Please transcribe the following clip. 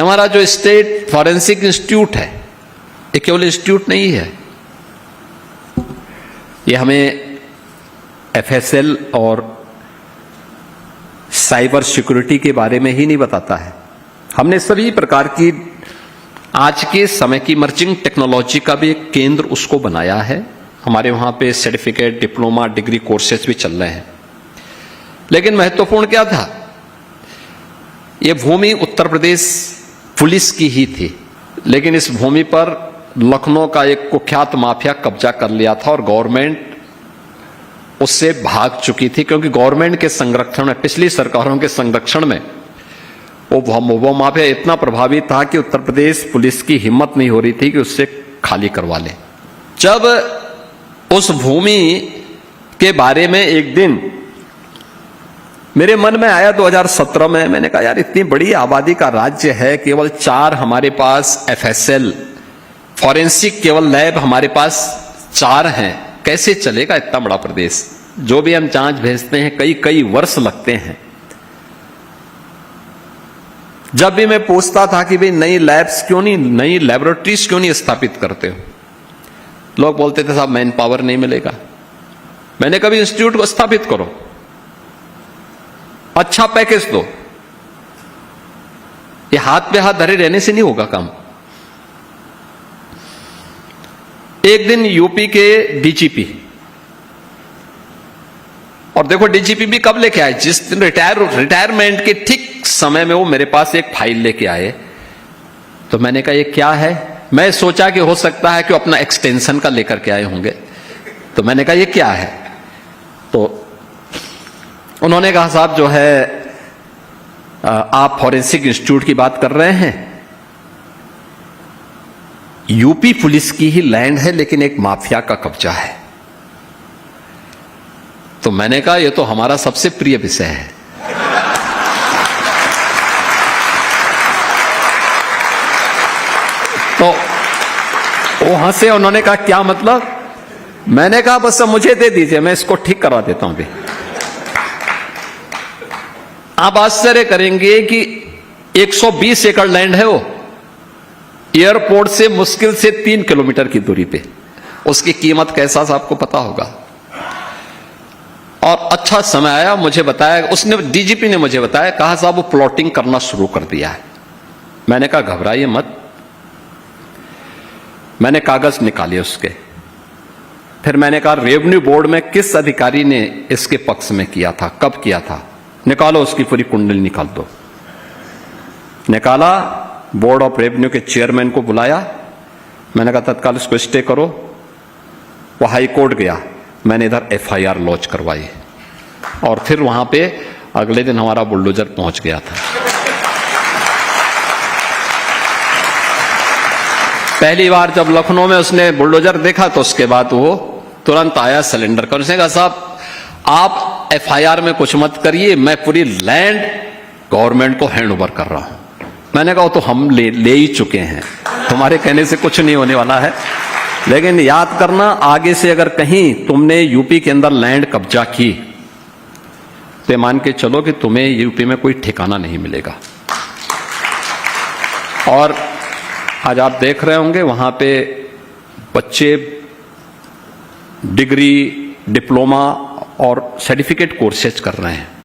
हमारा जो state forensic institute है, ये केवल इंस्टीट्यूट नहीं है, ये हमें एफएसएल और साइबर सिक्योरिटी के बारे में ही नहीं बताता है। हमने सभी प्रकार की आज के समय की इमर्जिंग टेक्नोलॉजी का भी एक केंद्र उसको बनाया है। हमारे वहां पे सर्टिफिकेट, डिप्लोमा, डिग्री कोर्सेज भी चल रहे हैं। लेकिन महत्वपूर्ण क्या था, यह भूमि उत्तर प्रदेश पुलिस की ही थी, लेकिन इस भूमि पर लखनऊ का एक कुख्यात माफिया कब्जा कर लिया था और गवर्नमेंट उससे भाग चुकी थी, क्योंकि गवर्नमेंट के संरक्षण में, पिछली सरकारों के संरक्षण में वो माफिया इतना प्रभावी था कि उत्तर प्रदेश पुलिस की हिम्मत नहीं हो रही थी कि उससे खाली करवा ले। जब उस भूमि के बारे में एक दिन मेरे मन में आया 2017 में, मैंने कहा यार इतनी बड़ी आबादी का राज्य है, केवल 4 हमारे पास एफएसएल फॉरेंसिक केवल लैब हमारे पास 4 हैं, कैसे चलेगा इतना बड़ा प्रदेश। जो भी हम जांच भेजते हैं कई कई वर्ष लगते हैं। जब भी मैं पूछता था कि भाई नई लैब्स क्यों नहीं, नई लैबोरेटरीज क्यों नहीं स्थापित करते हो, लोग बोलते थे साहब मैन पावर नहीं मिलेगा। मैंने कभी इंस्टीट्यूट को स्थापित करो, अच्छा पैकेज दो, ये हाथ पे हाथ धरे रहने से नहीं होगा काम। एक दिन यूपी के डीजीपी, और देखो डीजीपी भी कब लेके आए, जिस दिन रिटायरमेंट के ठीक समय में वो मेरे पास एक फाइल लेके आए। तो मैंने कहा ये क्या है, मैं सोचा कि हो सकता है कि अपना एक्सटेंशन का लेकर के आए होंगे। तो मैंने कहा ये क्या है, तो उन्होंने कहा साहब जो है आप फॉरेंसिक इंस्टीट्यूट की बात कर रहे हैं, यूपी पुलिस की ही लैंड है लेकिन एक माफिया का कब्जा है। तो मैंने कहा ये तो हमारा सबसे प्रिय विषय है। तो वो हंसे, उन्होंने कहा क्या मतलब। मैंने कहा बस मुझे दे दीजिए, मैं इसको ठीक करवा देता हूं। भी आप आश्चर्य करेंगे कि 120 एकड़ लैंड है वो, एयरपोर्ट से मुश्किल से 3 किलोमीटर की दूरी पे। उसकी कीमत कैसा सा आपको पता होगा। और अच्छा समय आया, मुझे बताया, उसने डीजीपी ने मुझे बताया, कहा साहब वो प्लॉटिंग करना शुरू कर दिया है। मैंने कहा घबराइए मत। मैंने कागज निकाले उसके, फिर मैंने कहा रेवेन्यू बोर्ड में किस अधिकारी ने इसके पक्ष में किया था, कब किया था, निकालो उसकी पूरी कुंडली निकाल दो। निकाला, बोर्ड ऑफ रेवेन्यू के चेयरमैन को बुलाया। मैंने कहा तत्काल इसको स्टे करो। वो हाई कोर्ट गया, मैंने इधर एफआईआर लॉन्च करवाई, और फिर वहां पे अगले दिन हमारा बुलडोजर पहुंच गया था। पहली बार जब लखनऊ में उसने बुलडोजर देखा तो उसके बाद वो तुरंत आया सिलेंडर कर। उसने कहा साहब आप एफआईआर में कुछ मत करिए, मैं पूरी लैंड गवर्नमेंट को हैंड ओवर कर रहा हूं। मैंने कहा तो हम ले ही चुके हैं, तुम्हारे कहने से कुछ नहीं होने वाला है। लेकिन याद करना, आगे से अगर कहीं तुमने यूपी के अंदर लैंड कब्जा की तो मान के चलो कि तुम्हें यूपी में कोई ठिकाना नहीं मिलेगा। और आज आप देख रहे होंगे वहां पे बच्चे डिग्री, डिप्लोमा और सर्टिफिकेट कोर्सेज कर रहे हैं।